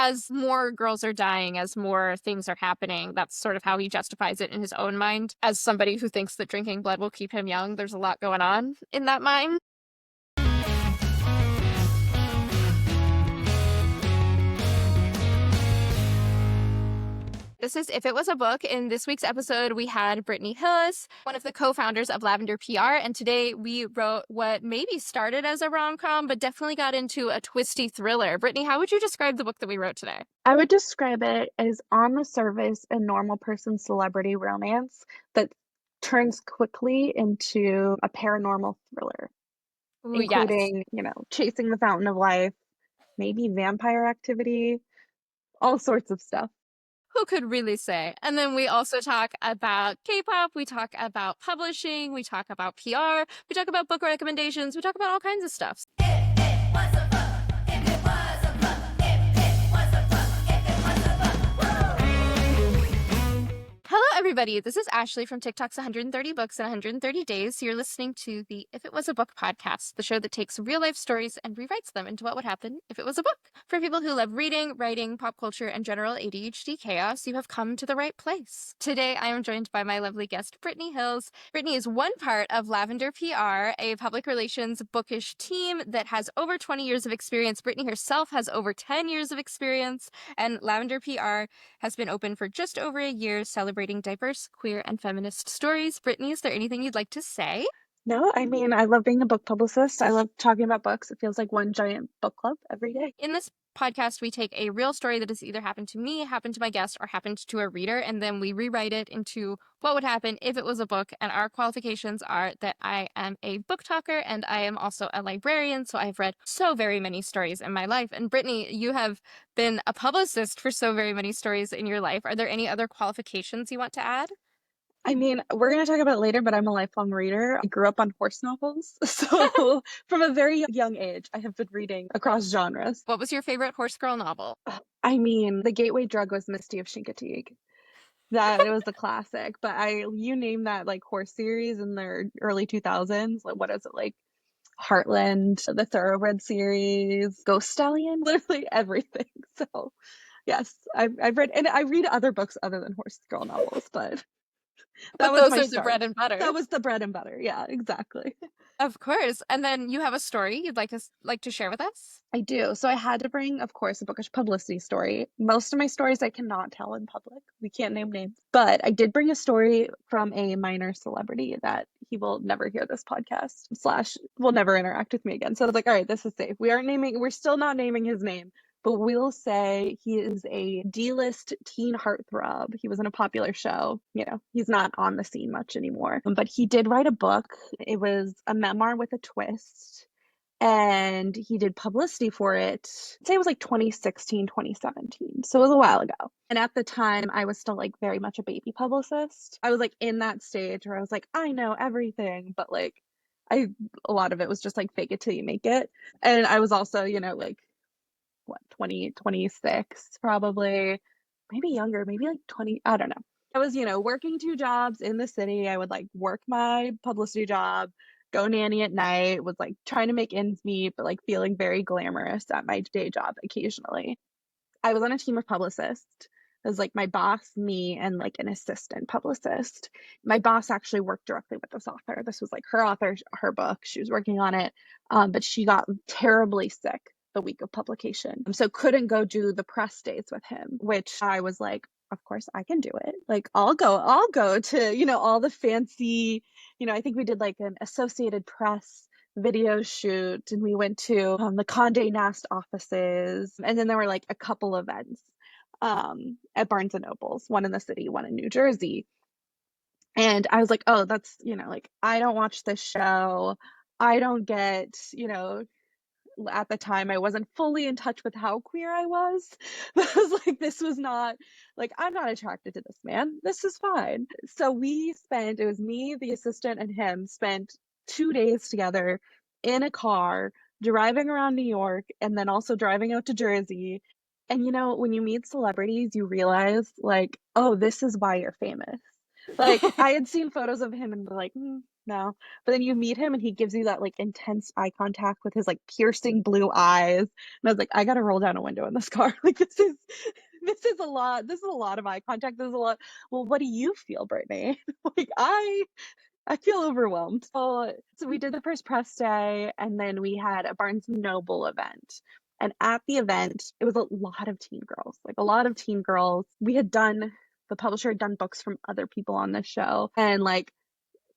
as more girls are dying, as more things are happening, that's sort of how he justifies it in his own mind. As somebody who thinks that drinking blood will keep him young, there's a lot going on in that mind. This is If It Was a Book. In this week's episode, we had Brittani Hilles, one of the co-founders of Lavender PR, and today we wrote what maybe started as a rom-com, but definitely got into a twisty thriller. Brittani, how would you describe the book that we wrote today? I would describe it as on the surface a normal person celebrity romance that turns quickly into a paranormal thriller, Ooh, yes. including, chasing the fountain of life, maybe vampire activity, all sorts of stuff. Who could really say? And then we also talk about K-pop, we talk about publishing, we talk about PR, we talk about book recommendations, we talk about all kinds of stuff. Hello, everybody. This is Ashley from TikTok's 130 Books in 130 Days. You're listening to the If It Was a Book podcast, the show that takes real-life stories and rewrites them into what would happen if it was a book. For people who love reading, writing, pop culture, and general ADHD chaos, you have come to the right place. Today, I am joined by my lovely guest, Brittani Hilles. Brittani is one part of Lavender PR, a public relations bookish team that has over 20 years of experience. Brittani herself has over 10 years of experience, and Lavender PR has been open for just over a year, celebrating diverse, queer, and feminist stories. Brittani, is there anything you'd like to say? No, I mean, I love being a book publicist. I love talking about books. It feels like one giant book club every day. In this podcast, we take a real story that has either happened to me, happened to my guest, or happened to a reader, and then we rewrite it into what would happen if it was a book. And our qualifications are that I am a book talker and I am also a librarian, so I've read so very many stories in my life. And Brittani, you have been a publicist for so very many stories in your life. Are there any other qualifications you want to add? I mean, we're going to talk about it later, but I'm a lifelong reader. I grew up on horse novels. So from a very young age, I have been reading across genres. What was your favorite horse girl novel? I mean, the gateway drug was Misty of Chincoteague. That it was a classic, but you name that like horse series in the early 2000s, like what is it, like Heartland, the Thoroughbred series, Ghost Stallion, literally everything. So yes, I've read, and I read other books other than horse girl novels, but that was those my are the start. bread and butter. That was the bread and butter. Yeah, exactly. Of course. And then you have a story you'd like to share with us? I do. So I had to bring, of course, a bookish publicity story. Most of my stories I cannot tell in public. We can't name names. But I did bring a story from a minor celebrity that he will never hear this podcast / will never interact with me again. So I was like, all right, this is safe. We're still not naming his name, but we'll say he is a D-list teen heartthrob. He was in a popular show. He's not on the scene much anymore. But he did write a book. It was a memoir with a twist. And he did publicity for it. I'd say it was like 2016, 2017. So it was a while ago. And at the time, I was still like very much a baby publicist. I was like in that stage where I was like, I know everything, but like a lot of it was just like fake it till you make it. And I was also, like 20, 26 probably, maybe younger, maybe like 20, I don't know. I was, working 2 jobs in the city. I would like work my publicity job, go nanny at night, was like trying to make ends meet, but like feeling very glamorous at my day job occasionally. I was on a team of publicists. It was like my boss, me, and like an assistant publicist. My boss actually worked directly with this author. This was like her author, her book. She was working on it, but she got terribly sick the week of publication, so couldn't go do the press dates with him, which I was like, of course I can do it. Like I'll go to, all the fancy, I think we did like an Associated Press video shoot, and we went to the Condé Nast offices, and then there were like a couple events at Barnes and Nobles, one in the city, one in New Jersey. And I was like, oh, that's, like I don't watch this show. I don't get, at the time I wasn't fully in touch with how queer I was. But I was like, this was not, like, I'm not attracted to this man. This is fine. So it was me, the assistant, and him spent 2 days together in a car, driving around New York, and then also driving out to Jersey. And when you meet celebrities, you realize like, oh, this is why you're famous. Like I had seen photos of him and be like, No. But then you meet him and he gives you that like intense eye contact with his like piercing blue eyes. And I was like, I gotta roll down a window in this car. Like this is a lot. This is a lot of eye contact. This is a lot. Well, what do you feel, Brittany? Like I feel overwhelmed. So we did the first press day and then we had a Barnes and Noble event. And at the event, it was a lot of teen girls, like a lot of teen girls. The publisher had done books from other people on this show. And like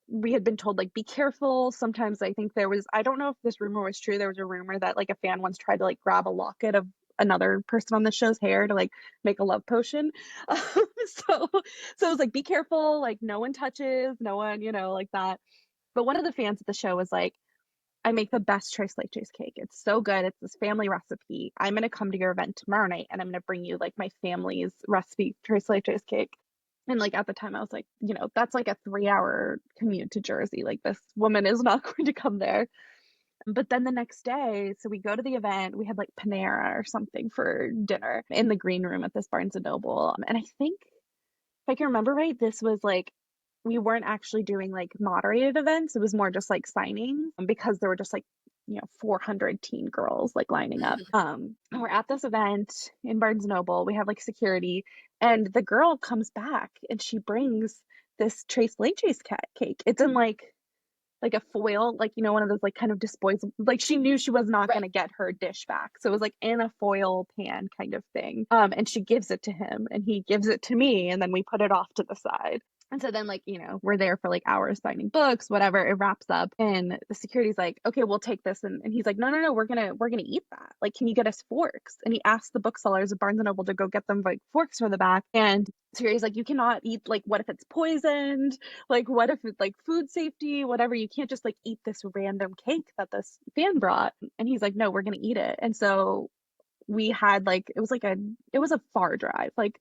we had been told like be careful. Sometimes I think I don't know if this rumor was true. There was a rumor that like a fan once tried to like grab a locket of another person on the show's hair to like make a love potion. So so it was like be careful, like no one touches, no one, like that. But one of the fans at the show was like, I make the best tres leches cake. It's so good. It's this family recipe. I'm gonna come to your event tomorrow night and I'm gonna bring you like my family's recipe tres leches cake. And like at the time I was like, that's like a 3-hour commute to Jersey. Like this woman is not going to come there. But then the next day, so we go to the event, we had like Panera or something for dinner in the green room at this Barnes and Noble. And I think if I can remember right, this was like we weren't actually doing like moderated events. It was more just like signing because there were just like 400 teen girls like lining up. And we're at this event in Barnes and Noble. We have like security, and the girl comes back and she brings this Trace Leches cake. It's in like a foil, like one of those like kind of disposable, like she knew she was not Right. going to get her dish back, so it was like in a foil pan kind of thing. And she gives it to him and he gives it to me and then we put it off to the side. And so then like we're there for like hours signing books, whatever. It wraps up and the security's like, okay, we'll take this. And he's like, no, we're gonna eat that. Like, can you get us forks? And he asked the booksellers at Barnes and Noble to go get them like forks for the back. And security's like, you cannot eat, like what if it's poisoned? Like what if it's like food safety, whatever? You can't just like eat this random cake that this fan brought. And he's like, no, we're gonna eat it. And so we had like it was a far drive, like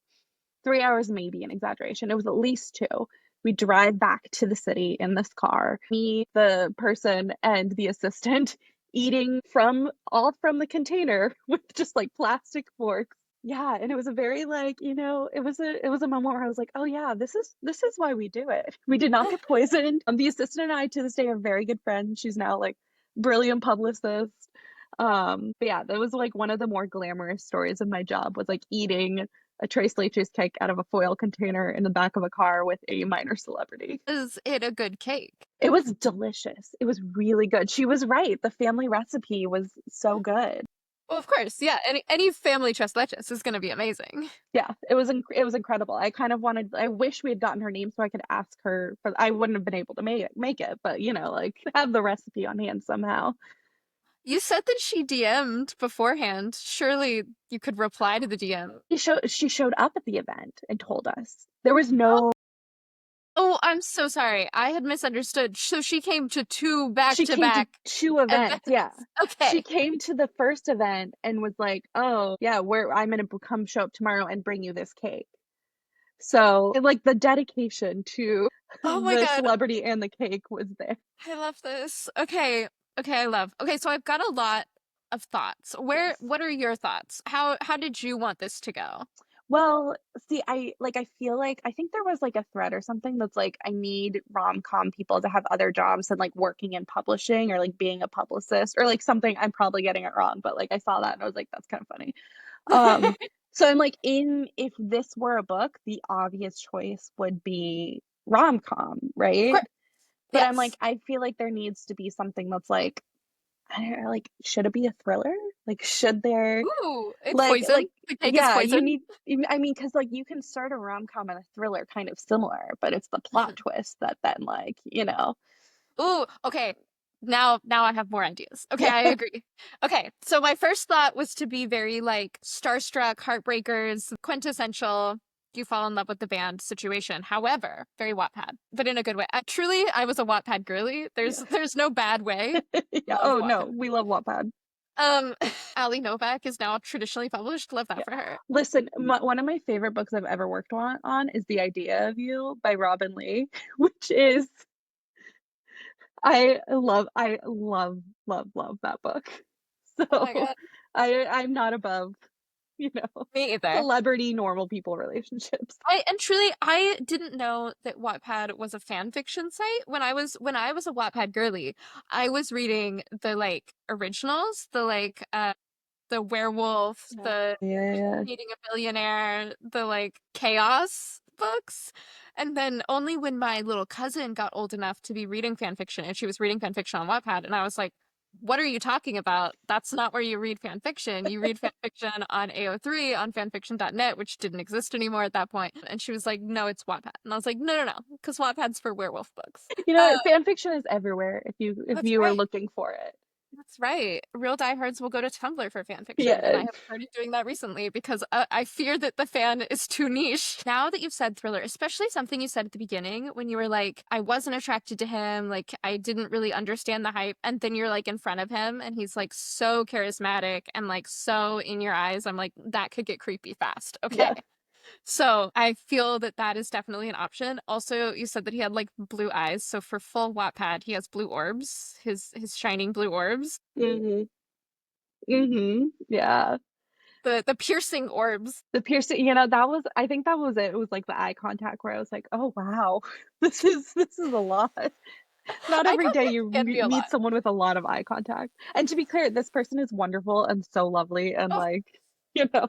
3 hours, maybe an exaggeration. It was at least two. We drive back to the city in this car, me, the person, and the assistant eating from the container with just like plastic forks. Yeah, and it was a very like, it was a moment where I was like, oh yeah, this is why we do it. We did not get poisoned. The assistant and I to this day are very good friends. She's now like brilliant publicist. But yeah, that was like one of the more glamorous stories of my job, was like eating a Tres Leches cake out of a foil container in the back of a car with a minor celebrity. Is it a good cake? It was delicious. It was really good. She was right. The family recipe was so good. Well, of course, yeah. Any family tres leches is gonna be amazing. Yeah, it was incredible. I wish we had gotten her name so I could ask her, but I wouldn't have been able to make it, but like have the recipe on hand somehow. You said that she DM'd beforehand. Surely you could reply to the DM. She showed up at the event and told us. There was no Oh, I'm so sorry. I had misunderstood. So she came to two She came to back-to-back two events. events. Yeah. She Okay. came to the first event and was like, "Oh, yeah, I'm gonna come show up tomorrow and bring you this cake." So, like the dedication to Oh my the God. celebrity and the cake was there. I love this. Okay. Okay, I love. Okay, so I've got a lot of thoughts. Yes. What are your thoughts? How did you want this to go? Well, see, I feel like I think there was like a thread or something that's like I need rom-com people to have other jobs than like working in publishing or like being a publicist or like something. I'm probably getting it wrong, but like I saw that and I was like, that's kind of funny. Um, so I'm like, if this were a book, the obvious choice would be rom-com, Of right? course. But I'm Yes. like, I feel like there needs to be something that's like, I don't know, like, should it be a thriller? Like, should there, Ooh, it's like, poison. The cake is yeah, poison. I mean, because like you can start a rom-com and a thriller kind of similar, but it's the plot twist that then like. Ooh, okay. Now I have more ideas. Okay, Yeah. I agree. Okay, so my first thought was to be very like starstruck, heartbreakers, quintessential, you fall in love with the band situation. However, very Wattpad, but in a good way. I was a Wattpad girly. Yeah. There's no bad way. Yeah. Love Oh no, Wattpad. we love Wattpad. Um, Ali Novak is now traditionally published. Love that Yeah. for her. Listen, one of my favorite books I've ever worked on is The Idea of You by Robin Lee, which is I love love that book. Oh my So God. I'm not above you know, Me either. celebrity normal people relationships. I didn't know that Wattpad was a fan fiction site. When I was a Wattpad girly, I was reading the like originals, the werewolf, Yeah. the Yeah, Dating a Billionaire, the like chaos books. And then only when my little cousin got old enough to be reading fan fiction, and she was reading fan fiction on Wattpad, and I was like, what are you talking about? That's not where you read fan fiction. You read fan fiction on AO3, on fanfiction.net, which didn't exist anymore at that point. And she was like, no, it's Wattpad. And I was like, no, no, no, because Wattpad's for werewolf books. you know what? Fan fiction is everywhere if That's you are right. looking for it. That's right. Real diehards will go to Tumblr for fan fiction, and Yeah. I have started doing that recently because I fear that the fan is too niche. Now that you've said thriller, especially something you said at the beginning when you were like, I wasn't attracted to him, like I didn't really understand the hype, and then you're like in front of him and he's like so charismatic and like so in your eyes, I'm like, that could get creepy fast. Okay. Yeah. So I feel that that is definitely an option. Also, you said that he had like blue eyes. So for full Wattpad, he has blue orbs, his shining blue orbs, Mm-hmm. Mm-hmm. Yeah. the piercing orbs. The piercing, I think that was it. It was like the eye contact where I was like, oh wow, this is a lot. Not I every thought day that you can be a meet lot. someone with a lot of eye contact. And to be clear, this person is wonderful and so lovely and Oh, like, you know,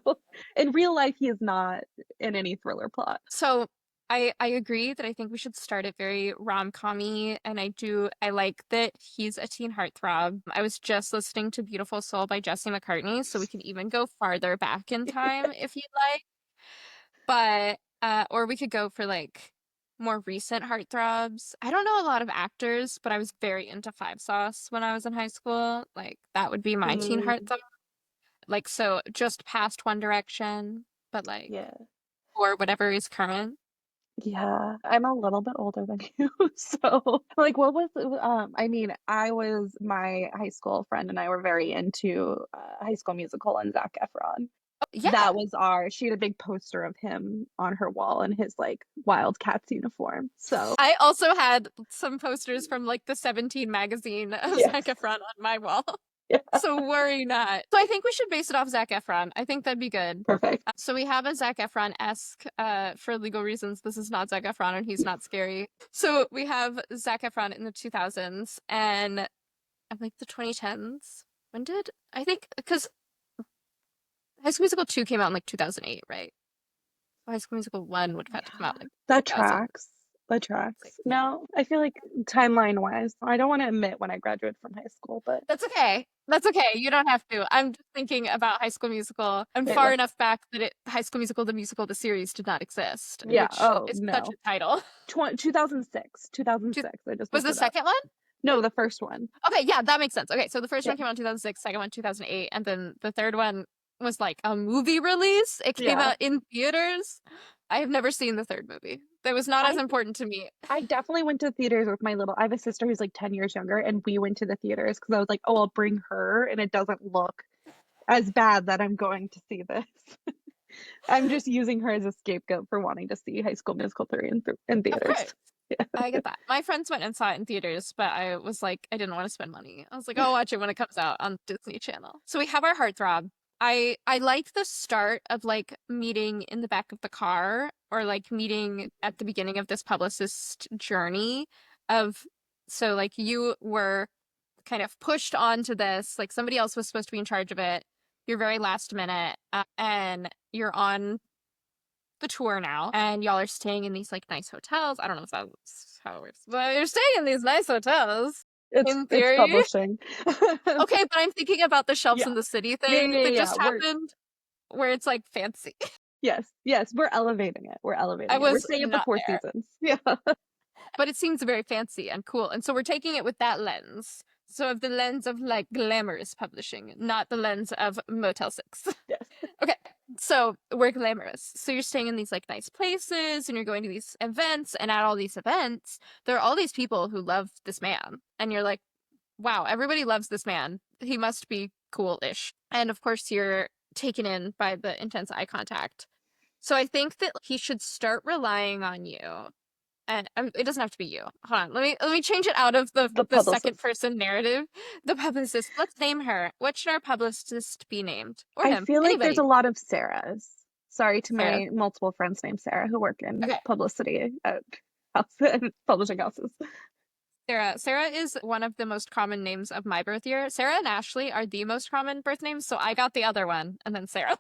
in real life he is not in any thriller plot. so I agree that I think we should start it very rom-com-y, and I like that he's a teen heartthrob. I was just listening to Beautiful Soul by Jesse McCartney, so we can even go farther back in time if you'd like. But or we could go for like more recent heartthrobs. I don't know a lot of actors, but I was very into Five Sauce when I was in high school. Like that would be my teen Mm, heartthrob. Like so just past One Direction, but like yeah. or whatever is current. Yeah, I'm a little bit older than you. So, like, what was, I mean, my high school friend and I were very into High School Musical and Zac Efron. Yeah. She had a big poster of him on her wall in his like Wildcats uniform. So, I also had some posters from like the 17 magazine of yes. Zac Efron on my wall. Yeah, So worry not. So I think we should base it off Zac Efron. I think that'd be good. perfect. So we have a Zac Efron-esque, for legal reasons, this is not Zac Efron and he's not scary. So we have Zac Efron in the 2000s and like the 2010s. When did, I think, because High School Musical 2 came out in like 2008, right? So High School Musical 1 would have had to come Yeah, out like that 2000. tracks. That tracks. No, I feel like timeline wise, I don't want to admit when I graduated from high school, but That's okay. That's okay. You don't have to. I'm just thinking about High School Musical. I'm wait, far let's, enough back that High School Musical, the musical, the series did not exist, yeah, which oh is such no. a title. 2006. Two- 2006. I just Was looked the it up. second one? No, the first one. Okay, yeah, that makes sense. Okay, so the first Yeah. one came out in 2006, second one 2008, and then the third one was like a movie release. It came Yeah. out in theaters. I have never seen the third movie. That was not as I important to me. I definitely went to theaters with I have a sister who's like 10 years younger, and we went to the theaters because I was like, oh, I'll bring her, and it doesn't look as bad that I'm going to see this. I'm just using her as a scapegoat for wanting to see High School Musical 3 in Of course. theaters. Yeah. I get that. My friends went and saw it in theaters, but I was like, I didn't want to spend money. I was like, I'll watch it when it comes out on Disney Channel. So we have our heartthrob. I like the start of like meeting in the back of the car or like meeting at the beginning of this publicist journey of so like you were kind of pushed onto this, like somebody else was supposed to be in charge of it. You're very last minute, and you're on the tour now, and y'all are staying in these like nice hotels. I don't know if that's how it works, but you're staying in these nice hotels in It's theory. publishing. Okay, but I'm thinking about the Shelves Yeah. in the City Yeah, thing yeah, that yeah. just happened, where it's like fancy. Yes, we're elevating it. We're I elevating it. We're was staying at the not Four there, Seasons. Yeah. but it seems very fancy and cool, and so we're taking it with that lens. So of the lens of like glamorous publishing, not the lens of Motel 6. Yes. Okay, so we're glamorous. So you're staying in these like nice places and you're going to these events, and at all these events, there are all these people who love this man. And you're like, wow, everybody loves this man. He must be cool-ish. And of course, you're taken in by the intense eye contact. So I think that he should start relying on you and it doesn't have to be you. Hold on, let me change it out of The the second publicist. person narrative. The publicist. Let's name her. What should our publicist be named? Or I him? feel like there's a Anybody. lot of Sarahs. Sorry to Sarah. my multiple friends named Sarah who work in Okay. publicity at publishing houses. Sarah. Sarah is one of the most common names of my birth year. Sarah and Ashley are the most common birth names, so I got the other one, and then Sarah.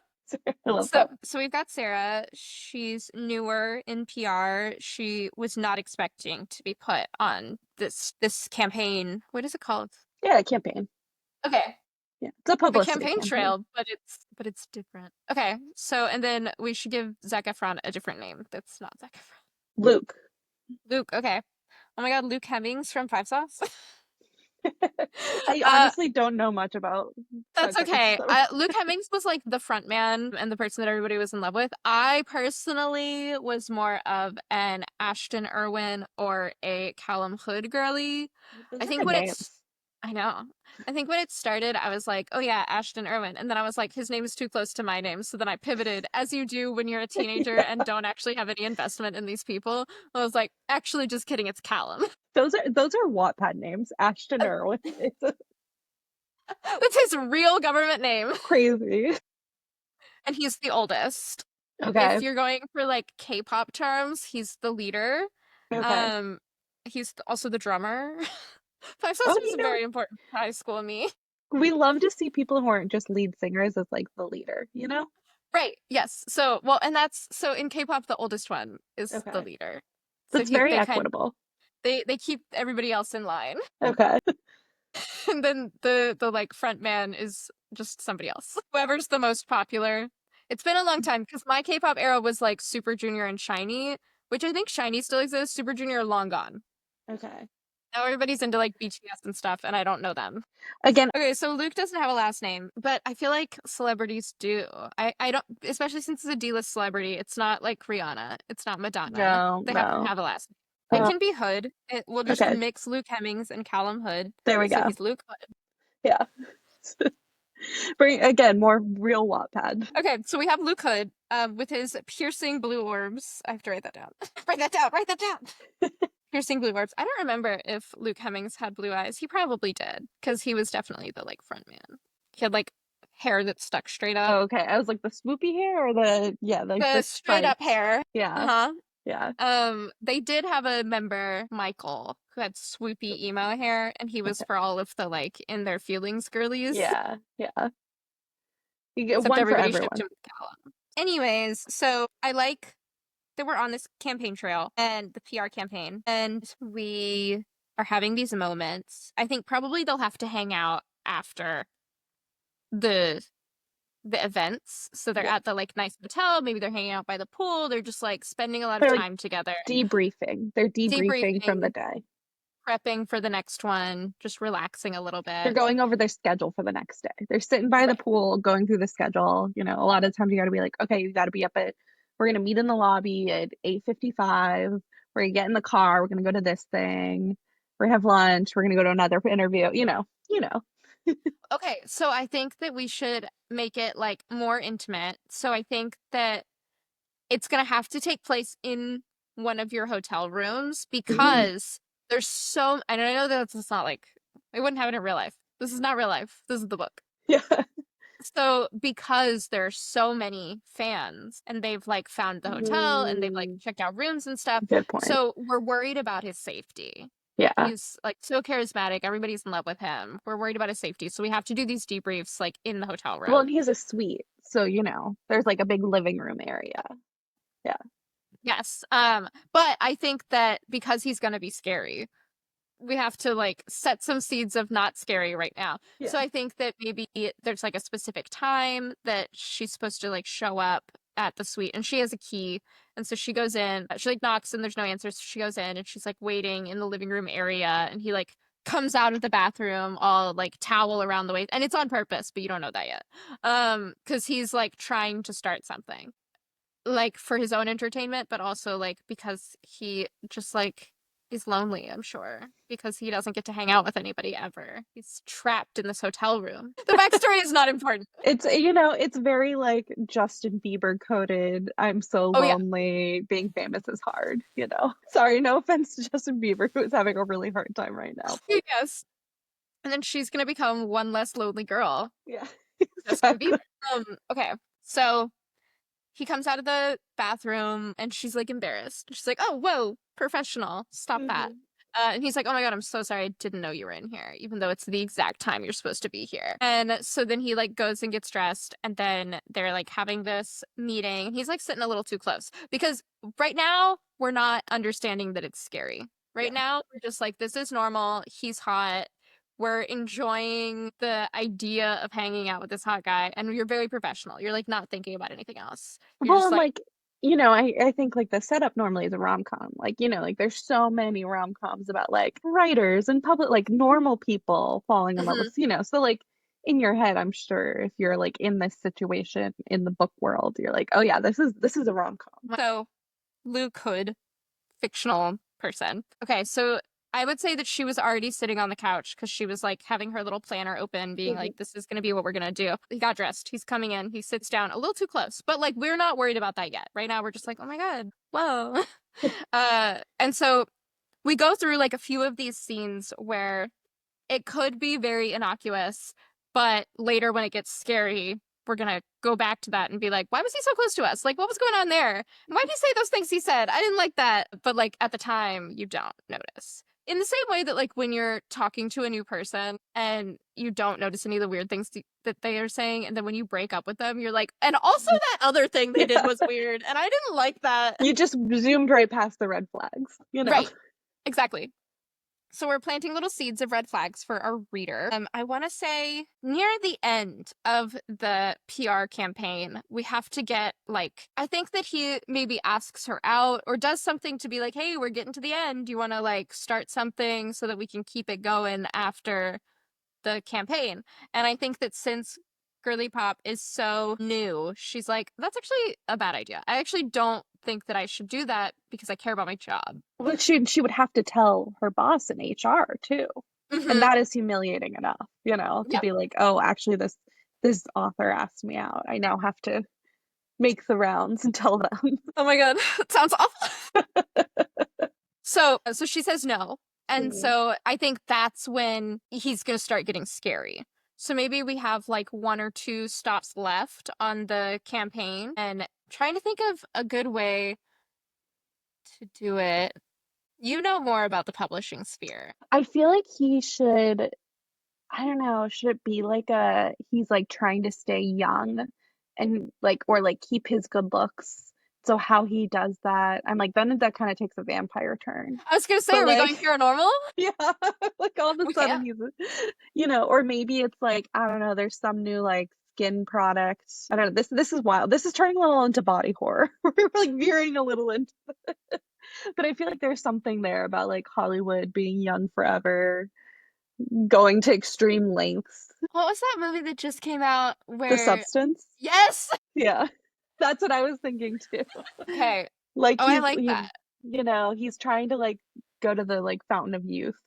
I love So, that. so we've got Sarah. She's newer in PR. She was not expecting to be put on this campaign. What is it called? Yeah, campaign. Okay, Yeah, it's a the publicity campaign campaign. trail, but it's different. Okay, so and then we should give Zac Efron a different name. That's not Zac Efron. Luke. Luke. Okay. Oh my God, Luke Hemmings from Five Sauce. I Uh, honestly don't know much about That's Five Seconds to okay. Summer. Luke Hemmings was like the front man and the person that everybody was in love with. I personally was more of an Ashton Irwin or a Callum Hood girly. Those I are think good when names. it's, I know. I think when it started, I was like, oh yeah, Ashton Irwin. And then I was like, his name is too close to my name. So then I pivoted, as you do when you're a teenager Yeah, and don't actually have any investment in these people. I was like, actually, just kidding, it's Callum. those are Wattpad names. Ashton Irwin. It's That's his real government name. crazy. And he's the oldest. Okay. If you're going for like K-pop terms, he's the leader. Okay. Um, he's also the drummer. Five Sauce Oh, was very important to high school and me. we love to see people who aren't just lead singers as like the leader, you know? Right, yes. So, well, and that's so in K-pop, the oldest one is the Okay. leader. So That's very they kind equitable. they keep everybody else in line. Okay. And then the like front man is just somebody else. Whoever's the most popular. It's been a long time because my K-pop era was like Super Junior and Shiny, which I think Shiny still exists. Super Junior long gone. Okay. Now everybody's into like BTS and stuff, and I don't know them. Again, Okay, so Luke doesn't have a last name, but I feel like celebrities do. I don't, especially since it's a D-list celebrity. It's not like Rihanna. It's not Madonna. no, They have to no. have a last name. It Uh, can be Hood. We'll just okay. mix Luke Hemmings and Callum Hood. There we So go. he's Luke Hood. Yeah. Bring again more real Wattpad. Okay, so we have Luke Hood, with his piercing blue orbs. I have to write that down. Write that down. Write that down. Piercing blue orbs. I don't remember if Luke Hemmings had blue eyes. He probably did, because he was definitely the like front man. He had like hair that stuck straight up. Oh, okay. I was like the swoopy hair or the yeah, like The the straight up stripes. hair. Yeah. Uh-huh. Yeah. They did have a member, Michael, who had swoopy emo hair, and he was Okay. for all of the like in their feelings girlies. Yeah. Yeah. You get Except one for everybody shipped everyone. him with Callum. Anyways, so I like that we're on this campaign trail and the PR campaign, and we are having these moments. I think probably they'll have to hang out after the the events. So they're Yeah. at the like nice hotel, maybe they're hanging out by the pool, they're just like spending a lot of They're like time together, debriefing. They're debriefing from the debriefing, day. prepping for the next one, just relaxing a little They're bit. going over their schedule for the next day. They're sitting by the Right. pool, going through the schedule. You know, a lot of times you got to be like, okay, you got to be up at, we're going to meet in the lobby at 8:55. We're going to get in the car. We're going to go to this thing. We're going to have lunch. We're going to go to another interview. You know. Okay, so I think that we should make it like more intimate. So I think that it's gonna have to take place in one of your hotel rooms Ooh. because there's so, and I know that it's not like we wouldn't have it in real life. This is not real life. This is the book. Yeah. So because there's so many fans and they've like found the hotel and they've like Ooh. checked out rooms and stuff, Good point. so we're worried about his safety. Yeah. He's like so charismatic. Everybody's in love with him. We're worried about his safety. So we have to do these debriefs like in the hotel Well, room. and he's a suite. So, there's like a big living room area. Yeah. Yes. But I think that because he's gonna be scary, we have to like set some seeds of not scary right now. Yeah. So I think that maybe there's like a specific time that she's supposed to like show up at the suite and she has a key. And so she goes in, she like knocks and there's no answer. So she goes in and she's like waiting in the living room area and he like comes out of the bathroom all like towel around the waist and it's on purpose, but you don't know that yet. Because he's like trying to start something like for his own entertainment, but also like because he just like He's lonely, I'm sure, because he doesn't get to hang out with anybody ever. He's trapped in this hotel room. The backstory is not important. It's, it's very like Justin Bieber coded, I'm so Oh, yeah. lonely, being famous is hard, you know. Sorry, no offense to Justin Bieber, who is having a really hard time right now. But Yes. And then she's gonna become one less lonely girl. yeah, Justin exactly. Bieber. Okay. So he comes out of the bathroom and she's like embarrassed. She's like, "Oh, whoa, professional. Stop that." Hmm. And he's like, "Oh my God, I'm so sorry. I didn't know you were in here, even though it's the exact time you're supposed to be here." And so then he like goes and gets dressed, and then they're like having this meeting. He's like sitting a little too close because right now we're not understanding that it's scary. Right Yeah. now, we're just like, this is normal. He's hot. We're enjoying the idea of hanging out with this hot guy, and you're very professional. You're like not thinking about anything else. You're Well, just and like, like, I think like the setup normally is a rom-com. Like, like there's so many rom-coms about like writers and public, like normal people falling in love with, mhm. so like in your head, I'm sure if you're like in this situation in the book world, you're like, oh yeah, this is a rom-com. So Luke Hood, fictional person. Okay, so I would say that she was already sitting on the couch because she was like having her little planner open, being Mhm. like, this is going to be what we're going to do. He got dressed. He's coming in. He sits down a little too close, but like, we're not worried about that yet. Right now, we're just like, oh my God, whoa. And so we go through like a few of these scenes where it could be very innocuous, but later when it gets scary, we're gonna go back to that and be like, why was he so close to us? Like, what was going on there? And why did he say those things he said? I didn't like that. But like at the time, you don't notice. In the same way that like when you're talking to a new person and you don't notice any of the weird things that they are saying, and then when you break up with them, you're like, and also that other thing they did Yeah. was weird, and I didn't like that. You just zoomed right past the red flags. Right. Exactly. So we're planting little seeds of red flags for our reader. I want to say near the end of the PR campaign, we have to get like, I think that he maybe asks her out or does something to be like, hey, we're getting to the end. Do you want to like start something so that we can keep it going after the campaign? And I think that since Girly Pop is so new, she's like, that's actually a bad idea. I actually don't think that I should do that because I care about my job. Well, she would have to tell her boss in HR too. And Hmm. that is humiliating enough, to Yep. be like, oh, actually this author asked me out. I now have to make the rounds and tell them. Oh my God. It sounds awful. So she says no. And Mhm. so I think that's when he's going to start getting scary. So maybe we have like one or two stops left on the campaign and trying to think of a good way to do it. You know more about the publishing sphere. I feel like he should, I don't know, should it be like he's like trying to stay young and like, or like keep his good looks. So how he does that, I'm like, then that kind of takes a vampire turn. I was going to say, But are we going like, paranormal? yeah, like all of a We sudden can. or maybe it's like, I don't know, there's some new like skin product. I don't know. This is wild. This is turning a little into body horror. We're like veering a little into, but I feel like there's something there about like Hollywood being young forever, going to extreme lengths. What was that movie that just came out The where, substance. yes. Yeah. That's what I was thinking too. Okay. Like Oh, I like that. he's trying to like go to the like fountain of youth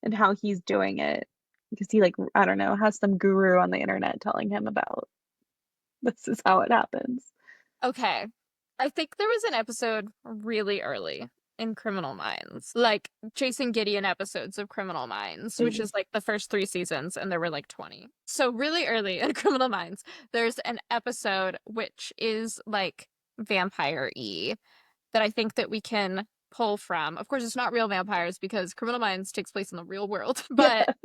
and how he's doing it because he like I don't know has some guru on the internet telling him about this is how it happens. Okay. I think there was an episode really early in Criminal Minds, like Jason Gideon episodes of Criminal Minds, which Mhm. is like the first 3 seasons, and there were like 20. So, really early in Criminal Minds, there's an episode which is like vampire-y that I think that we can pull from. Of course, it's not real vampires because Criminal Minds takes place in the real world, Yeah, but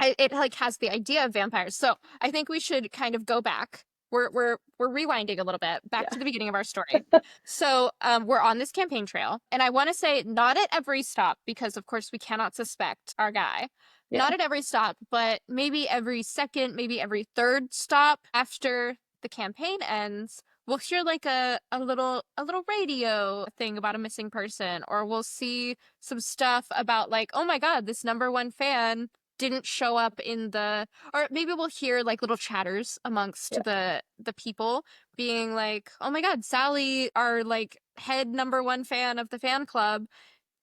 it like has the idea of vampires. So I think we should kind of go back. We're rewinding a little bit back yeah, to the beginning of our story. So we're on this campaign trail, and I want to say not at every stop because of course we cannot suspect our guy. yeah, Not at every stop, but maybe every second, maybe every third stop after the campaign ends, we'll hear like a little radio thing about a missing person, or we'll see some stuff about like, oh my God, this number one fan didn't show up in the, or maybe we'll hear like little chatters amongst yeah. the people being like, oh my God, Sally, our like head number one fan of the fan club,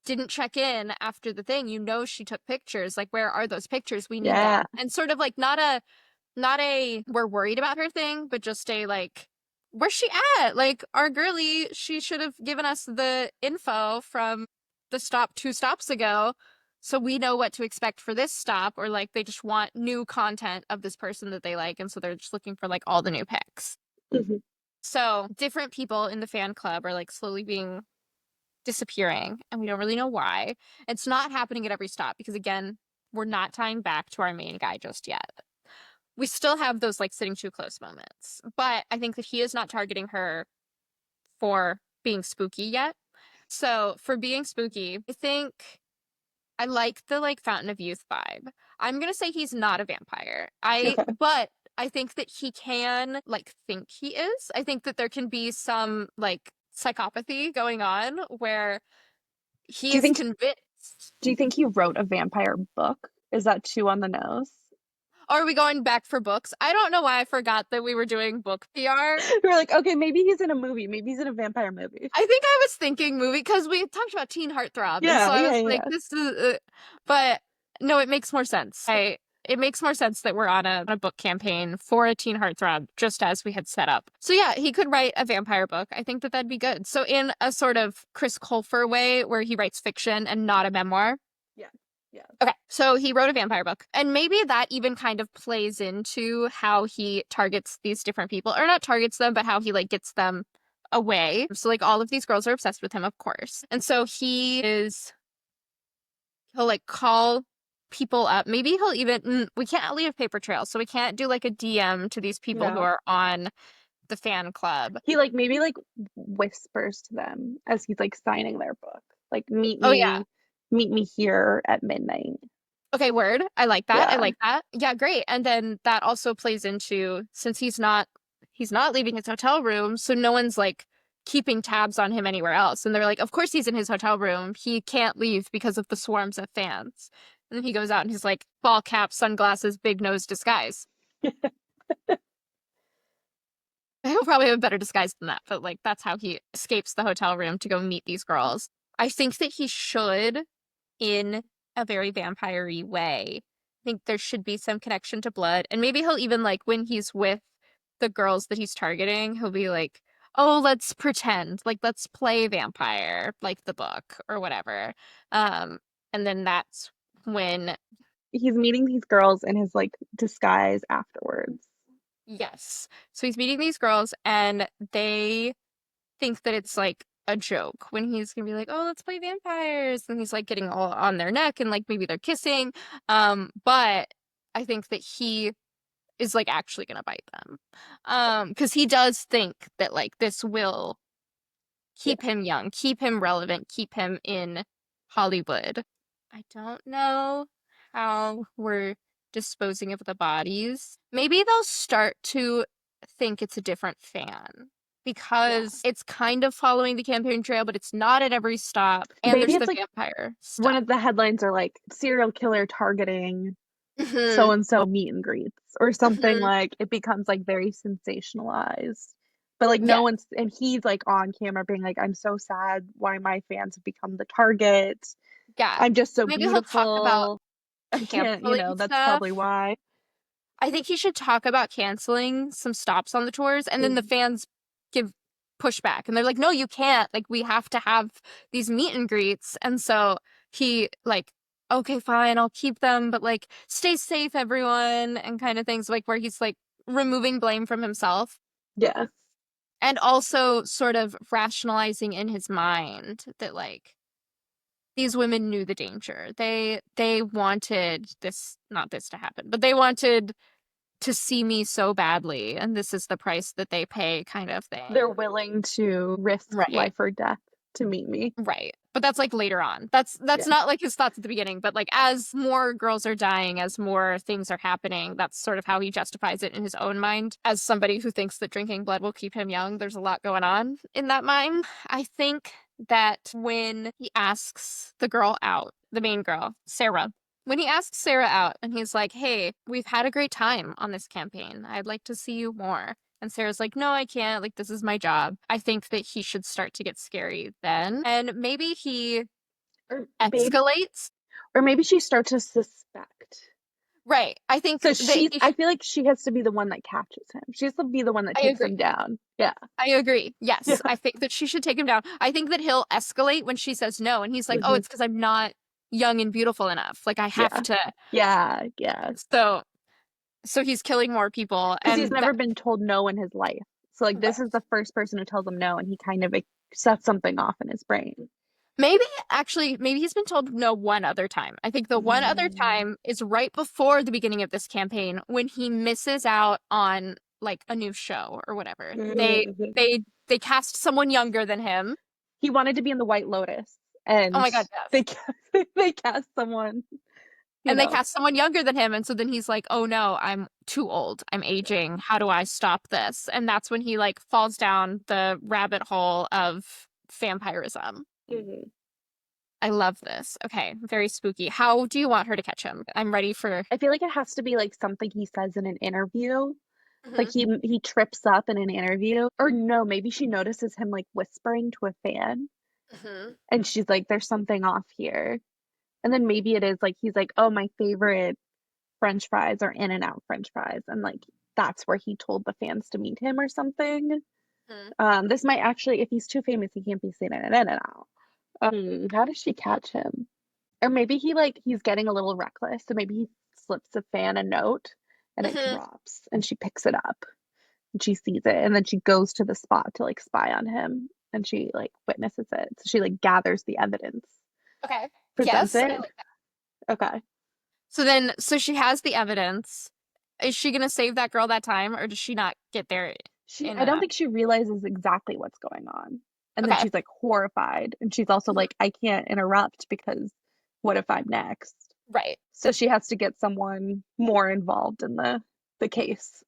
didn't check in after the thing. You know she took pictures. Like, where are those pictures? We need Yeah. them. And sort of like not a we're worried about her thing, but just a like, where's she at? Like, our girly, she should have given us the info from the stop 2 stops ago so we know what to expect for this stop. Or like they just want new content of this person that they like, and so they're just looking for like all the new pics. Mhm. So different people in the fan club are like slowly being disappearing, and we don't really know why. It's not happening at every stop because, again, we're not tying back to our main guy just yet. We still have those like sitting too close moments, but I think that he is not targeting her for being spooky yet. So for being spooky, I think I like the like Fountain of Youth vibe. I'm gonna say he's not a vampire. Okay. But I think that he can like think he is. I think that there can be some like psychopathy going on where he Do you is think convinced. do you think he wrote a vampire book? Is that too on the nose? Or are we going back for books? I don't know why I forgot that we were doing book PR. We were like, okay, maybe he's in a movie. Maybe he's in a vampire movie. I think I was thinking movie because we talked about teen heartthrob, and so Yeah, I yeah, was like, yeah. "This is," but no, it makes more sense. It makes more sense that we're on a book campaign for a teen heartthrob, just as we had set up. So yeah, he could write a vampire book. I think that that'd be good. So in a sort of Chris Colfer way, where he writes fiction and not a memoir. Yeah. Yeah. Okay, so he wrote a vampire book, and maybe that even kind of plays into how he targets these different people, or not targets them, but how he like gets them away. So like all of these girls are obsessed with him, of course. And so he'll like call people up. Maybe he'll even we can't leave a paper trail, so we can't do like a DM to these people who No. are on the fan club. He like maybe like whispers to them as he's like signing their book. Like Oh yeah. meet me here at midnight. Okay, word. I like that. I Yeah. like that. Yeah, great. And then that also plays into, since he's not leaving his hotel room, so no one's like keeping tabs on him anywhere else. And they're like, of course he's in his hotel room. He can't leave because of the swarms of fans. And then he goes out and he's like, ball cap, sunglasses, big nose disguise. He'll probably have a better disguise than that, but like that's how he escapes the hotel room to go meet these girls. I think that he should, in a very vampire-y way. I think there should be some connection to blood. And maybe he'll even like when he's with the girls that he's targeting, he'll be like, oh, let's pretend. Like let's play vampire, like the book or whatever. And then that's when He's meeting these girls in his like disguise afterwards. yes. So he's meeting these girls and they think that it's like a joke when he's gonna be like, oh, let's play vampires. And he's like getting all on their neck and like maybe they're kissing. But I think that he is like actually gonna bite them. Because he does think that like this will Yeah. keep him young, keep him relevant, keep him in Hollywood. I don't know how we're disposing of the bodies. Maybe they'll start to think it's a different fan Yeah. because it's kind of following the campaign trail, but it's not at every stop. And Maybe there's the it's like vampire one stuff. of the headlines are like serial killer targeting so Mhm, and so meet and greets or something. mhm. Like it becomes like very sensationalized. But like Yeah, no one's and he's like on camera being like, I'm so sad why my fans have become the target. yeah. I'm just so Maybe he'll talk about beautiful. I can't, canceling that's stuff. probably why. I think he should talk about canceling some stops on the tours, and then the Mm. fans give pushback, and they're like, "No, you can't. Like, we have to have these meet and greets." And so he like, "Okay, fine, I'll keep them, but like, stay safe, everyone," and kind of things like where he's like removing blame from himself, Yeah. and also sort of rationalizing in his mind that like these women knew the danger. They wanted this, not this to happen, but they wanted to see me so badly, and this is the price that they pay, kind of They're thing. willing to risk Right. life or death to meet me. Right. But that's like later on. That's Yeah. not like his thoughts at the beginning, but like as more girls are dying, as more things are happening, that's sort of how he justifies it in his own mind. As somebody who thinks that drinking blood will keep him young, there's a lot going on in that mind. I think that when he asks the girl out, the main girl, Sarah, when he asks Sarah out and he's like, hey, we've had a great time on this campaign. I'd like to see you more. And Sarah's like, no, I can't. Like, this is my job. I think that he should start to get scary then. And maybe he Or maybe, escalates. or maybe she starts to suspect. Right. I So think that she's, I feel like she has to be the one that catches him. She has to be the one that I takes agree. him down. Yeah. I agree. Yeah. Yes. I think that she should take him down. I think that he'll escalate when she says no. And he's like, oh, Hmm. it's because I'm not young and beautiful enough. Like, I have Yeah. to. Yeah. Yeah. So, so he's killing more people. Because he's And that, never been told no in his life. So like this right. is the first person who tells him no, and he kind of like, sets something off in his brain. Maybe, actually, maybe he's been told no one other time. I think the one other Mm. time is right before the beginning of this campaign when he misses out on like a new show or whatever. Mhm. They cast someone younger than him. He wanted to be in the White Lotus, Oh and my God, they yes. they cast someone, you And they know. cast someone younger than him, and so then he's like, "Oh no, I'm too old. I'm aging. How do I stop this?" And that's when he like falls down the rabbit hole of vampirism. Mhm. I love this. Okay, very spooky. How do you want her to catch him? I'm ready for. I feel like it has to be like something he says in an interview. Like Mhm, he trips up in an interview, or no, maybe she notices him like whispering to a fan, mhm, and she's like, "There's something off here." And then maybe it is like he's like, "Oh, my favorite French fries are In-N-Out French fries," and like that's where he told the fans to meet him or something. mhm. This might actually, if he's too famous, he can't be seen in an In-N-Out. How does she catch him? Or maybe he's getting a little reckless, so maybe he slips a fan a note and it Mhm. drops and she picks it up and she sees it and then she goes to the spot to like spy on him and she like witnesses it. So she like gathers the evidence, Okay. presents Yes, I it. like that. Okay. So then, so she has the evidence. Is she gonna save that girl that time, or does she not get there in I don't enough? think she realizes exactly what's going on. And then Okay. she's like horrified and she's also Mhm. like, I can't interrupt because what if I'm next? Right. So she has to get someone more involved in the case.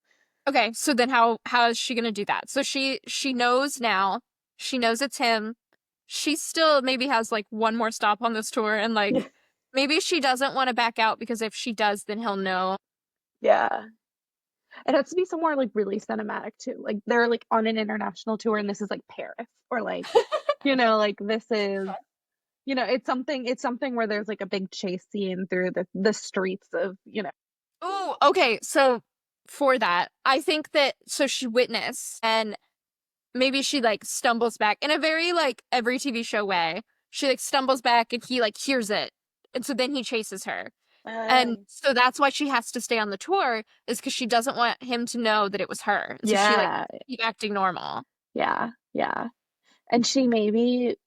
Okay, so then how is she gonna do that? So she knows now. She knows it's him. She still maybe has like one more stop on this tour and Yeah. like maybe she doesn't want to back out because if she does, then he'll know. Yeah. It has to be somewhere like really cinematic too. Like they're like on an international tour and this is like Paris or like, like this is, it's something where there's like a big chase scene through the streets of. Ooh, okay, so for that, I think that so she witnessed and maybe she like stumbles back in a very like every TV show way. She like stumbles back and he like hears it. And so then he chases her. And so that's why she has to stay on the tour is because she doesn't want him to know that it was her. So she like Yeah, keep acting normal. yeah, yeah. And she maybe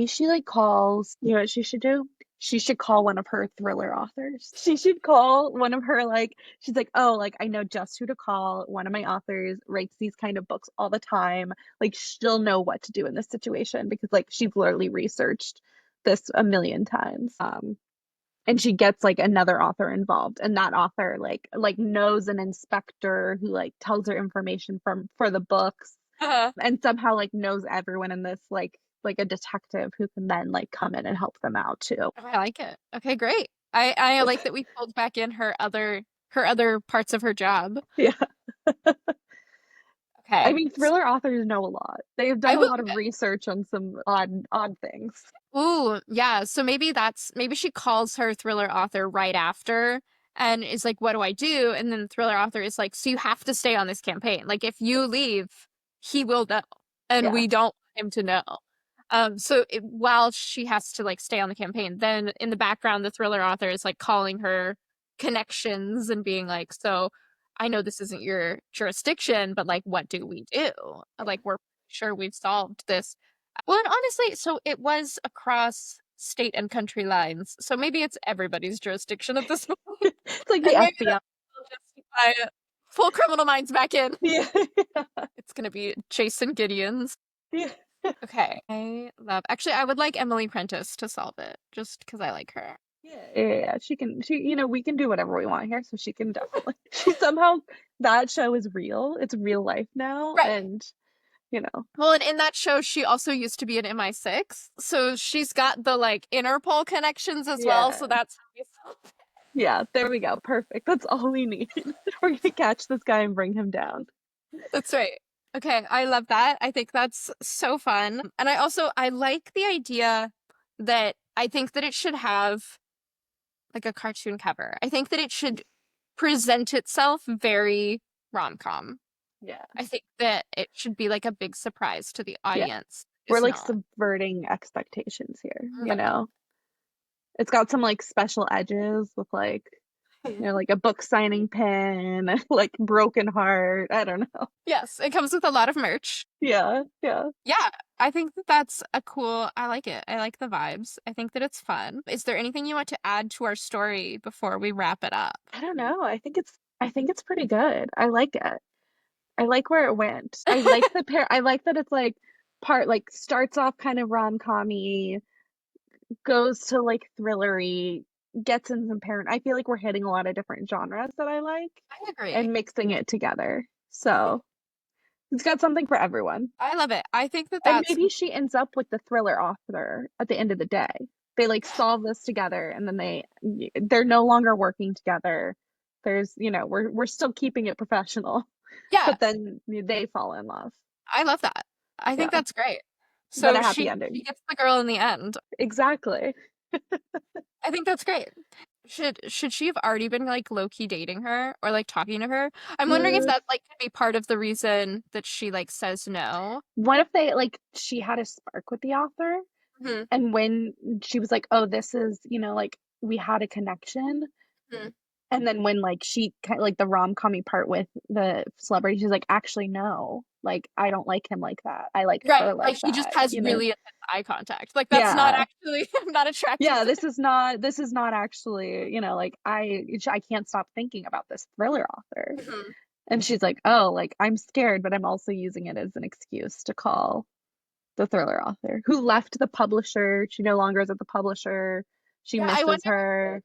she like calls, you know what she should do? She should call one of her thriller authors. She should call one of her like she's like, "Oh, like I know just who to call. One of my authors writes these kind of books all the time. Like she'll know what to do in this situation because like she's literally researched this a million times." And she gets like another author involved and that author like knows an inspector who like tells her information from for the books Uh-huh. and somehow like knows everyone in this like a detective who can then like come in and help them out too. I like it. Okay, great. I like that we pulled back in her other parts of her job. Yeah. I Okay. mean, thriller authors know a lot. They've I done a believe lot of it. research on some odd things. Ooh, yeah. So maybe she calls her thriller author right after and is like, "What do I do?" And then the thriller author is like, "So you have to stay on this campaign. Like if you leave, he will know, and Yeah. we don't want him to know." So while she has to like stay on the campaign, then in the background, the thriller author is like calling her connections and being like, "So I know this isn't your jurisdiction, but like, what do we do? Like, we're sure we've solved this." Well, and honestly, so it was across state and country lines. So maybe it's everybody's jurisdiction at this point. It's like the And maybe FBI. that will justify it. Full Criminal Minds back in. Yeah. It's gonna be Jason Gideon's. Yeah. Okay. Actually, I would like Emily Prentice to solve it, just because I like her. Yeah, we can do whatever we want here, so she can definitely. She somehow that show is real. It's real life now, Right. and you know, Well, and in that show, she also used to be an MI6, so she's got the like Interpol connections as well. yeah, So that's how we solve it. yeah. There we go. Perfect. That's all we need. We're gonna catch this guy and bring him down. That's right. Okay, I love that. I think that's so fun. And I like the idea that I think that it should have like a cartoon cover. I think that it should present itself very rom-com. Yeah. I think that it should be like a big surprise to the Yeah. audience. We're It's like not. subverting expectations here, you Right. know? It's got some like special edges with like, like a book signing pen, like broken heart. I don't know. Yes, it comes with a lot of merch. Yeah, yeah. Yeah, I think that that's a cool, I like it. I like the vibes. I think that it's fun. Is there anything you want to add to our story before we wrap it up? I don't know. I think it's pretty good. I like it. I like where it went. I like the pair. I like that it's like part like starts off kind of rom-com-y, goes to like thrillery, gets in some parent. I feel like we're hitting a lot of different genres that I like I agree. and mixing it together. So it's got something for everyone. I love it. I think that And that's, maybe she ends up with the thriller author at the end of the day. They like solve this together and then they're no longer working together. There's, we're still keeping it professional, yeah, but then they fall in love. I love that. I think Yeah. that's great. Then So a happy she ending. gets the girl in the end. Exactly. I think that's great. Should she have already been like low-key dating her or like talking to her? I'm wondering if Mm, that like could be part of the reason that she like says no. what if they like she had a spark with the author Hmm. and when she was like, "Oh, this is, like we had a connection." Hmm. And then when like she kind of like the rom-commy part with the celebrity, she's like, actually, no, like I don't like him like that. I like Right, her like like he just that, has really intense eye contact. Like that's not Yeah. actually I'm not attracted Yeah, to. this is not actually, like I can't stop thinking about this thriller author. Mhm. And she's like, oh, like I'm scared, but I'm also using it as an excuse to call the thriller author who left the publisher. She no longer is at the publisher. She Yeah, misses her.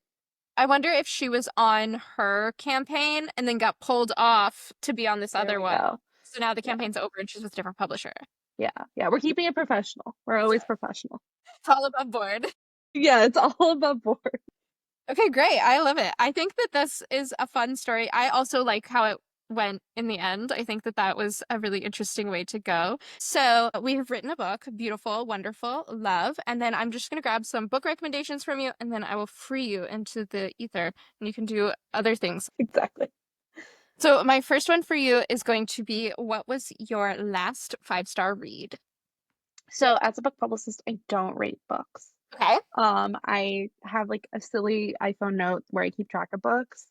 I wonder if she was on her campaign and then got pulled off to be on this There other we one. go. So now the Yeah. campaign's over and she's with a different publisher. Yeah. Yeah. We're keeping it professional. We're That's always right. professional. It's all above board. Yeah, it's all above board. Okay, great. I love it. I think that this is a fun story. I also like how it went in the end. I think that that was a really interesting way to go. So, we have written a book, beautiful, wonderful, love, and then I'm just going to grab some book recommendations from you and then I will free you into the ether and you can do other things. Exactly. So, my first one for you is going to be what was your last five-star read? So as a book publicist, I don't rate books. Okay. I have like a silly iPhone note where I keep track of books.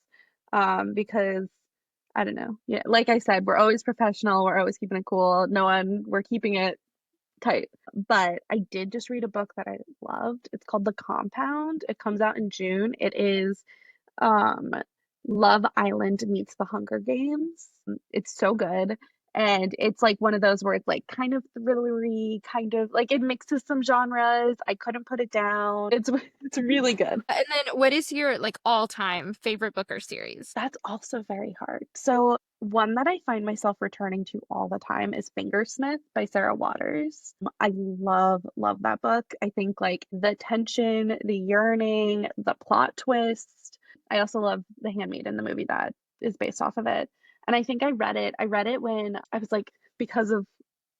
Because I don't know. Yeah, like I said, we're always professional, we're always keeping it cool. We're keeping it tight. But I did just read a book that I loved. It's called The Compound. It comes out in June. It is um Love Island meets The Hunger Games. It's so good. And it's like one of those where it's like kind of thrillery, kind of like it mixes some genres. I couldn't put it down. It's really good. And then what is your like all-time favorite book or series? That's also very hard. So one that I find myself returning to all the time is Fingersmith by Sarah Waters. I love that book. I think like the tension, the yearning, the plot twist. I also love The Handmaiden, the movie that is based off of it. And I think I read it. I read it when I was like, because of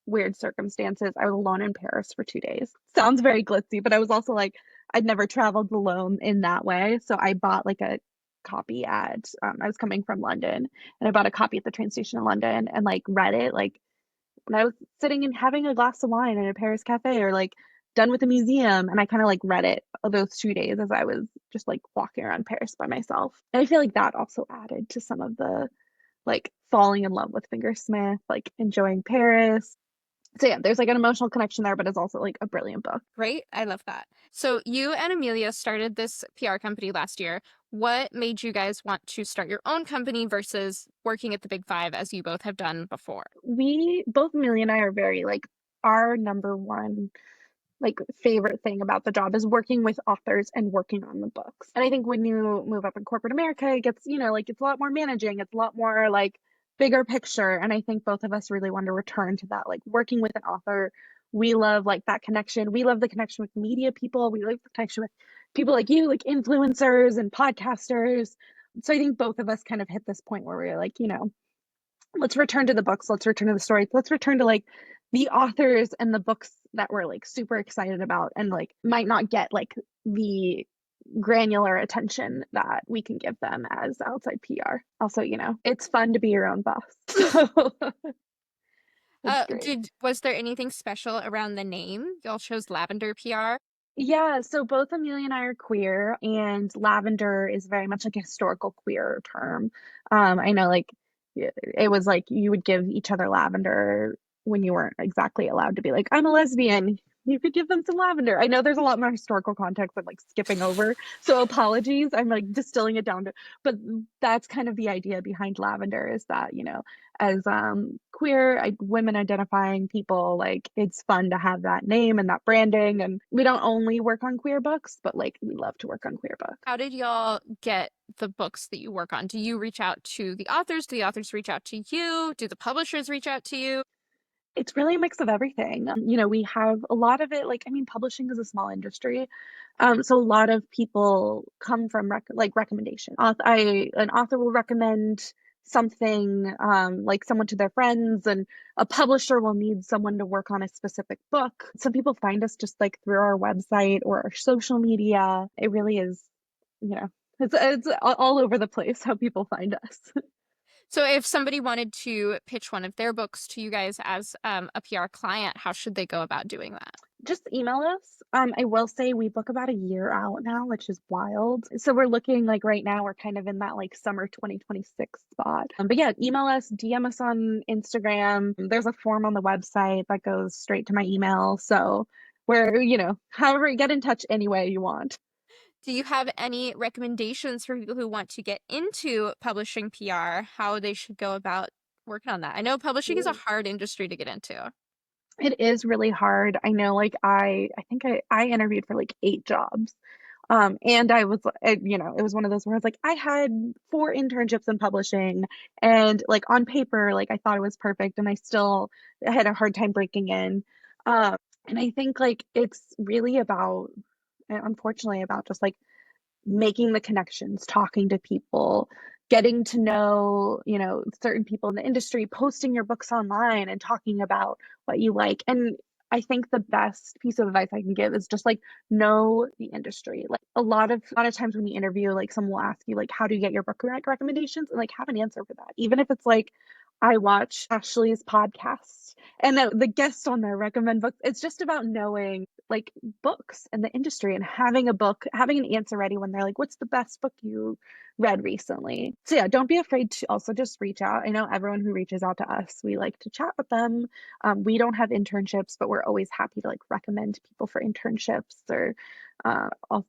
weird circumstances, I was alone in Paris for 2 days. Sounds very glitzy, but I was also like, I'd never traveled alone in that way. So I bought like a copy I was coming from London and I bought a copy at the train station in London and like read it like when I was sitting and having a glass of wine in a Paris cafe or like done with the museum and I kind of like read it those 2 days as I was just like walking around Paris by myself. And I feel like that also added to some of the like falling in love with Fingersmith, like enjoying Paris. So yeah, there's like an emotional connection there, but it's also like a brilliant book. Great. I love that. So you and Amelia started this PR company last year. What made you guys want to start your own company versus working at the Big Five as you both have done before? We both Millie and I are very like our number one like favorite thing about the job is working with authors and working on the books. And I think when you move up in corporate America, it gets, like it's a lot more managing, it's a lot more like bigger picture. And I think both of us really want to return to that, like working with an author. We love like that connection. We love the connection with media people. We love the connection with people like you, like influencers and podcasters. So I think both of us kind of hit this point where we're like, let's return to the books, let's return to the stories, let's return to like the authors and the books that we're like super excited about and like might not get like the granular attention that we can give them as outside PR. Also, it's fun to be your own boss. So it's great. Was there anything special around the name? Y'all chose Lavender PR. Yeah, so both Amelia and I are queer, and lavender is very much like a historical queer term. I know, like, it was like you would give each other lavender when you weren't exactly allowed to be like, I'm a lesbian. You could give them some lavender. I know there's a lot more historical context I'm like skipping over, so apologies. I'm like distilling it down to, but that's kind of the idea behind lavender is that, as queer women identifying people, like it's fun to have that name and that branding, and we don't only work on queer books, but like we love to work on queer books. How did y'all get the books that you work on? Do you reach out to the authors? Do the authors reach out to you? Do the publishers reach out to you? It's really a mix of everything. We have a lot of it, like, I mean, publishing is a small industry. So a lot of people come from like recommendation. An author will recommend something, like someone to their friends, and a publisher will need someone to work on a specific book. Some people find us just like through our website or our social media. It really is, you know, it's all over the place how people find us. So if somebody wanted to pitch one of their books to you guys as a PR client, how should they go about doing that? Just email us. I will say we book about a year out now, which is wild. So we're looking like right now we're kind of in that like summer 2026 spot. But yeah, email us, DM us on Instagram. There's a form on the website that goes straight to my email. So we're, however, get in touch any way you want. Do you have any recommendations for people who want to get into publishing PR, how they should go about working on that? I know publishing is a hard industry to get into. It is really hard. I know, like I think I interviewed for like 8 jobs. And I was, it was one of those where I was like, I had 4 internships in publishing, and like on paper, like I thought it was perfect, and I had a hard time breaking in. And I think like it's really about, unfortunately, about just like making the connections, talking to people, getting to know, certain people in the industry, posting your books online and talking about what you like. And I think the best piece of advice I can give is just like know the industry. Like a lot of times when you interview, like someone will ask you like, how do you get your book recommendations? And like have an answer for that. Even if it's like, I watch Ashley's podcast and the guests on there recommend books. It's just about knowing like books and the industry and having an answer ready when they're like, what's the best book you read recently? So yeah, don't be afraid to also just reach out. I know everyone who reaches out to us, we like to chat with them. We don't have internships, but we're always happy to like recommend people for internships or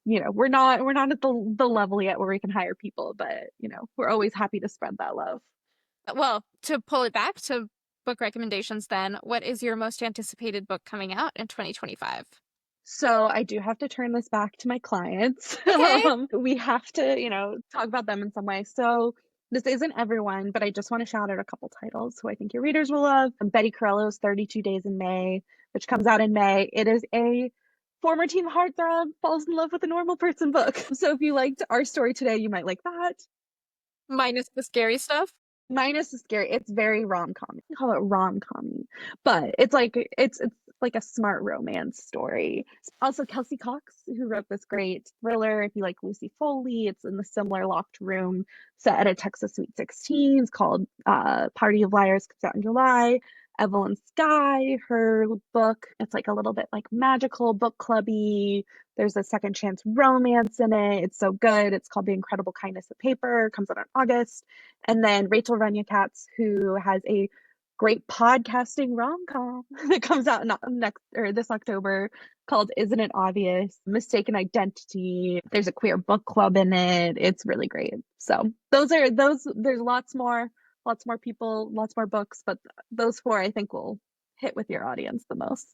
we're not at the level yet where we can hire people, but we're always happy to spread that love. Well, to pull it back to book recommendations, then, what is your most anticipated book coming out in 2025? So I do have to turn this back to my clients. Okay. We have to, talk about them in some way. So this isn't everyone, but I just want to shout out a couple titles who I think your readers will love. Betty Corello's 32 Days in May, which comes out in May. It is a former teen heartthrob falls in love with a normal person book. So if you liked our story today, you might like that. Minus the scary stuff. Minus the scary. It's very rom-com. I call it rom-com, but it's like a smart romance story. Also, Kelsey Cox, who wrote this great thriller. If you like Lucy Foley, it's in the similar locked room set at a Texas Sweet 16. It's called Party of Liars. Comes out in July. Evelyn Sky, her book. It's like a little bit like magical, book clubby. There's a second chance romance in it. It's so good. It's called The Incredible Kindness of Paper. Comes out in August. And then Rachel Katz, who has a great podcasting rom-com that comes out next or this October called Isn't It Obvious? Mistaken Identity. There's a queer book club in it. It's really great. So there's lots more people, lots more books, but those 4 I think will hit with your audience the most.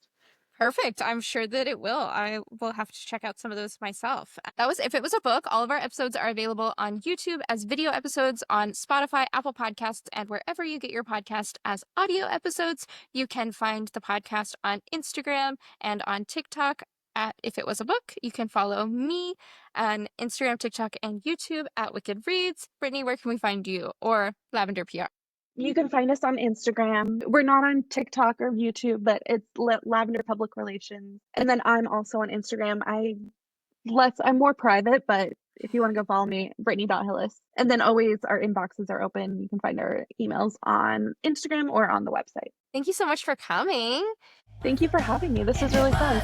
Perfect. I'm sure that it will. I will have to check out some of those myself. That was If It Was a Book. All of our episodes are available on YouTube as video episodes, on Spotify, Apple Podcasts, and wherever you get your podcast as audio episodes. You can find the podcast on Instagram and on TikTok at If It Was a Book. You can follow me on Instagram, TikTok, and YouTube at Wicked Reads. Brittany, where can we find you? Or Lavender PR? You can find us on Instagram. We're not on TikTok or YouTube, but it's Lavender Public Relations. And then I'm also on Instagram. I'm more private, but if you want to go follow me, Brittani.Hilles. And then always our inboxes are open. You can find our emails on Instagram or on the website. Thank you so much for coming. Thank you for having me. This was really fun.